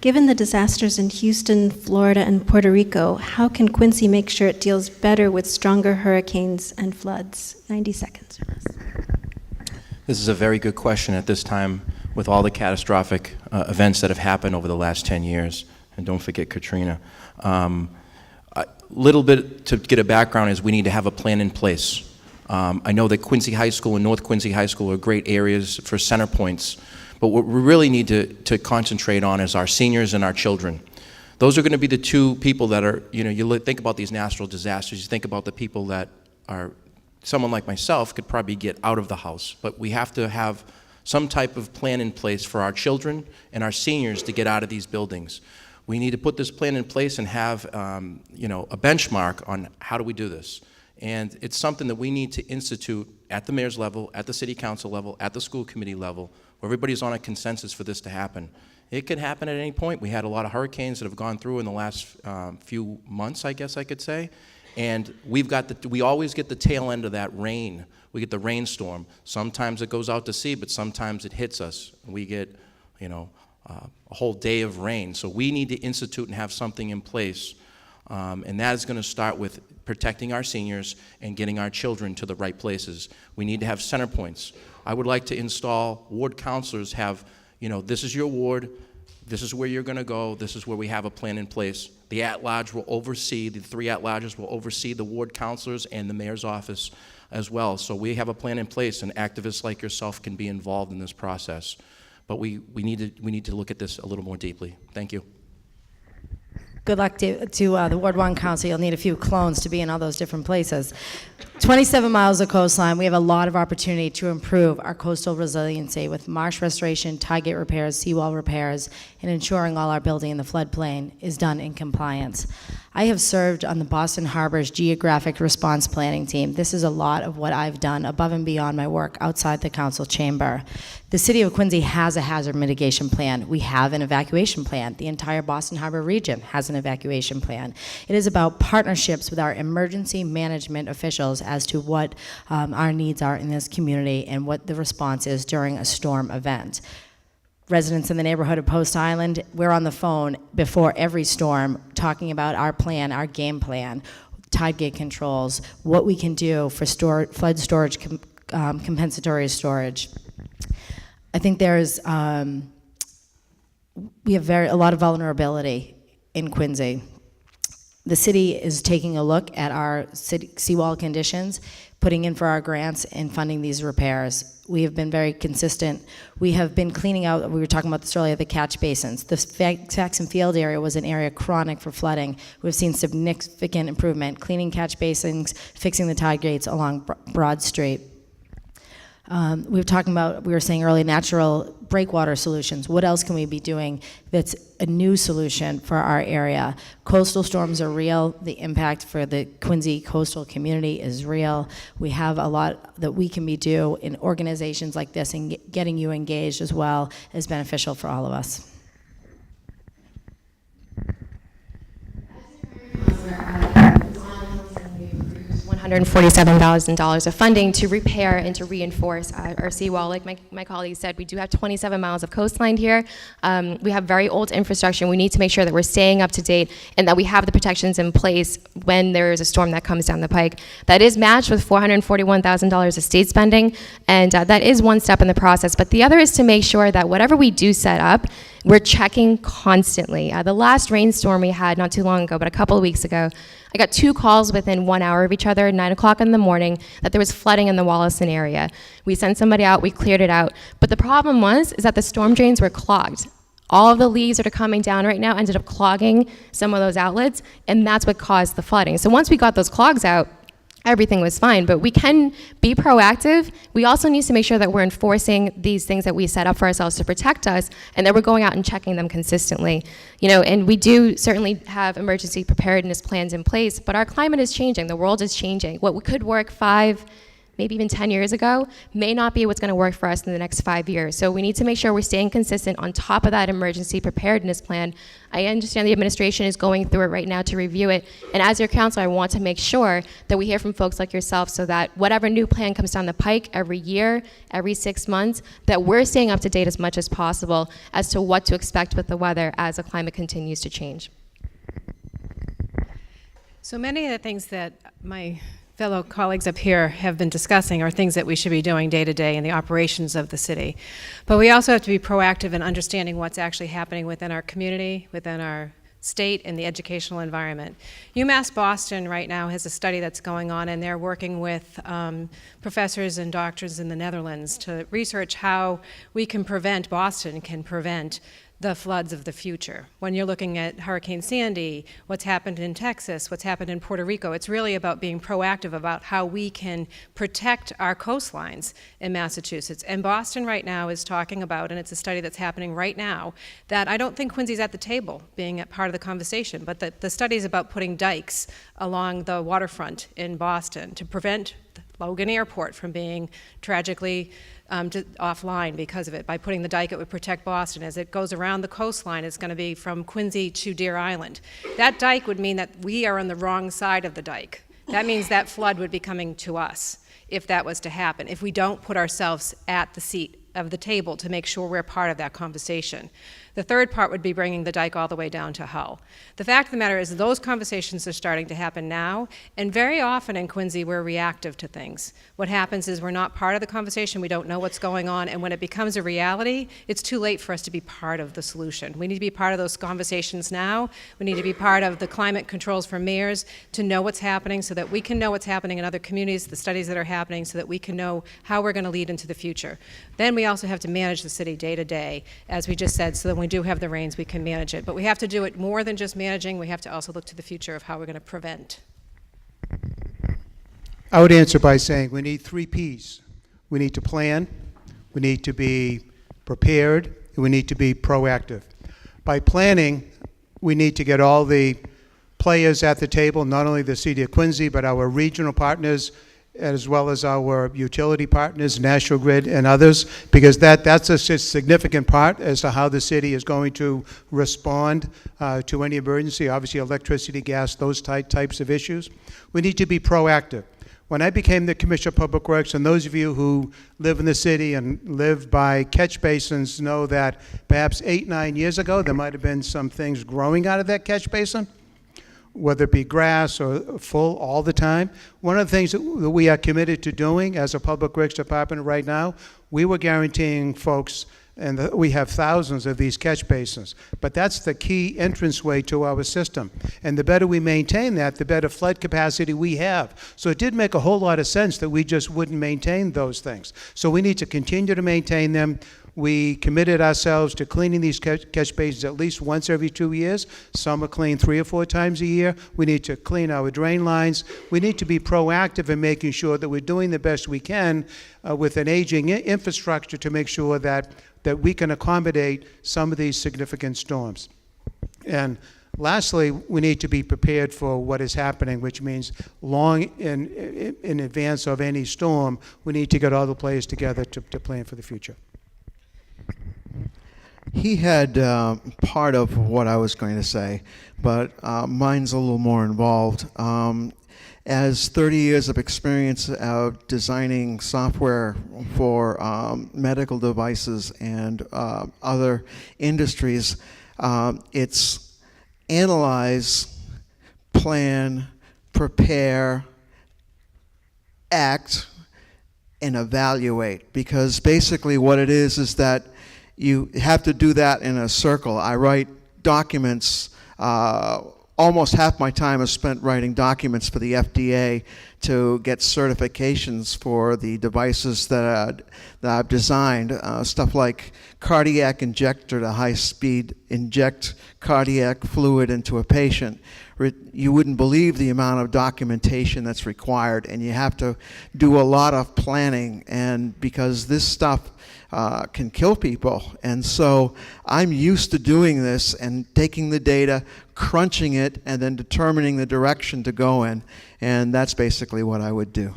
Given the disasters in Houston, Florida, and Puerto Rico, how can Quincy make sure it deals better with stronger hurricanes and floods? 90 seconds or less. This is a very good question at this time with all the catastrophic events that have happened over the last 10 years. And don't forget Katrina. A little bit to get a background is we need to have a plan in place. I know that Quincy High School and North Quincy High School are great areas for center points, but what we really need to concentrate on is our seniors and our children. Those are going to be the two people that are, you think about these natural disasters, you think about the people that are, someone like myself could probably get out of the house, but we have to have some type of plan in place for our children and our seniors to get out of these buildings. We need to put this plan in place and have, a benchmark on how do we do this. And it's something that we need to institute at the mayor's level, at the city council level, at the school committee level, where everybody's on a consensus for this to happen. It could happen at any point. We had a lot of hurricanes that have gone through in the last few months, I guess I could say. And we always get the tail end of that rain. We get the rainstorm. Sometimes it goes out to sea, but sometimes it hits us. We get, a whole day of rain. So we need to institute and have something in place. And that is going to start with protecting our seniors and getting our children to the right places. We need to have center points. I would like to install ward counselors have, this is your ward, this is where you're going to go, this is where we have a plan in place. The at-large will oversee, the three at-larges will oversee the ward counselors and the mayor's office as well. So we have a plan in place, and activists like yourself can be involved in this process. But we need to look at this a little more deeply. Thank you. Good luck to the Ward 1 Council. You'll need a few clones to be in all those different places. 27 miles of coastline. We have a lot of opportunity to improve our coastal resiliency with marsh restoration, tide gate repairs, seawall repairs, and ensuring all our building in the floodplain is done in compliance. I have served on the Boston Harbor's Geographic Response Planning team. This is a lot of what I've done above and beyond my work outside the council chamber. The city of Quincy has a hazard mitigation plan. We have an evacuation plan. The entire Boston Harbor region has an evacuation plan. It is about partnerships with our emergency management officials as to what our needs are in this community and what the response is during a storm event. Residents in the neighborhood of Post Island, we're on the phone before every storm talking about our plan, our game plan, tide gate controls, what we can do for flood storage, compensatory storage. I think there's, we have a lot of vulnerability in Quincy. The city is taking a look at our seawall conditions, putting in for our grants and funding these repairs. We have been very consistent. We have been cleaning out, we were talking about this earlier, the catch basins. The Saxon Field area was an area chronic for flooding. We've seen significant improvement, cleaning catch basins, fixing the tide gates along Broad Street. We were saying earlier, natural breakwater solutions. What else can we be doing that's a new solution for our area? Coastal storms are real. The impact for the Quincy coastal community is real. We have a lot that we can be doing in organizations like this, and getting you engaged as well is beneficial for all of us. $147,000 of funding to repair and to reinforce our seawall. Like my colleague said, we do have 27 miles of coastline here. We have very old infrastructure. We need to make sure that we're staying up to date and that we have the protections in place when there is a storm that comes down the pike. That is matched with $441,000 of state spending, and that is one step in the process. But the other is to make sure that whatever we do set up, we're checking constantly. The last rainstorm we had not too long ago, but a couple of weeks ago, I got 2 calls within 1 hour of each other, 9 o'clock in the morning, that there was flooding in the Wollaston area. We sent somebody out, we cleared it out. But the problem is that the storm drains were clogged. All of the leaves that are coming down right now ended up clogging some of those outlets, and that's what caused the flooding. So once we got those clogs out, everything was fine, but we can be proactive. We also need to make sure that we're enforcing these things that we set up for ourselves to protect us, and that we're going out and checking them consistently. And we do certainly have emergency preparedness plans in place, but our climate is changing, the world is changing. What could work 5, maybe even 10 years ago, may not be what's going to work for us in the next 5 years. So we need to make sure we're staying consistent on top of that emergency preparedness plan. I understand the administration is going through it right now to review it. And as your counselor, I want to make sure that we hear from folks like yourself so that whatever new plan comes down the pike every year, every 6 months, that we're staying up to date as much as possible as to what to expect with the weather as the climate continues to change. So many of the things that my fellow colleagues up here have been discussing are things that we should be doing day to day in the operations of the city. But we also have to be proactive in understanding what's actually happening within our community, within our state, and the educational environment. UMass Boston right now has a study that's going on, and they're working with professors and doctors in the Netherlands to research how we can prevent, Boston can prevent the floods of the future. When you're looking at Hurricane Sandy, what's happened in Texas, what's happened in Puerto Rico, it's really about being proactive about how we can protect our coastlines in Massachusetts. And Boston right now is talking about, and it's a study that's happening right now, that I don't think Quincy's at the table being a part of the conversation, but the study is about putting dikes along the waterfront in Boston to prevent Logan Airport from being tragically offline because of it. By putting the dike, it would protect Boston. As it goes around the coastline, it's going to be from Quincy to Deer Island. That dike would mean that we are on the wrong side of the dike. That means that flood would be coming to us if that was to happen, if we don't put ourselves at the seat of the table to make sure we're part of that conversation. The third part would be bringing the dike all the way down to Hull. The fact of the matter is those conversations are starting to happen now, and very often in Quincy we're reactive to things. What happens is we're not part of the conversation, we don't know what's going on, and when it becomes a reality, it's too late for us to be part of the solution. We need to be part of those conversations now. We need to be part of the climate controls for mayors to know what's happening so that we can know what's happening in other communities, the studies that are happening, so that we can know how we're going to lead into the future. Then we also have to manage the city day to day, as we just said, so that when we do have the rains, we can manage it. But we have to do it more than just managing. We have to also look to the future of how we're going to prevent. I would answer by saying we need 3 Ps. We need to plan, we need to be prepared, and we need to be proactive. By planning, we need to get all the players at the table, not only the city of Quincy, but our regional partners, as well as our utility partners, National Grid and others, because that's a significant part as to how the city is going to respond to any emergency, obviously electricity, gas, those types of issues. We need to be proactive. When I became the Commissioner of Public Works, and those of you who live in the city and live by catch basins know that perhaps 8-9 years ago, there might have been some things growing out of that catch basin, whether it be grass or full all the time. One of the things that we are committed to doing as a Public Works Department right now, we were guaranteeing folks, and we have thousands of these catch basins, but that's the key entranceway to our system. And the better we maintain that, the better flood capacity we have. So it did make a whole lot of sense that we just wouldn't maintain those things. So we need to continue to maintain them. We committed ourselves to cleaning these catch basins at least once every 2 years. Some are cleaned 3 or 4 times a year. We need to clean our drain lines. We need to be proactive in making sure that we're doing the best we can with an aging infrastructure to make sure that we can accommodate some of these significant storms. And lastly, we need to be prepared for what is happening, which means long in advance of any storm, we need to get all the players together to plan for the future. He had part of what I was going to say, but mine's a little more involved. As 30 years of experience of designing software for medical devices and other industries, it's analyze, plan, prepare, act, and evaluate. Because basically what it is that you have to do that in a circle. I write documents. Almost half my time is spent writing documents for the FDA to get certifications for the devices that I've designed. Stuff like cardiac injector to high speed inject cardiac fluid into a patient. You wouldn't believe the amount of documentation that's required, and you have to do a lot of planning, and because this stuff can kill people. And so I'm used to doing this and taking the data, crunching it, and then determining the direction to go in. And that's basically what I would do.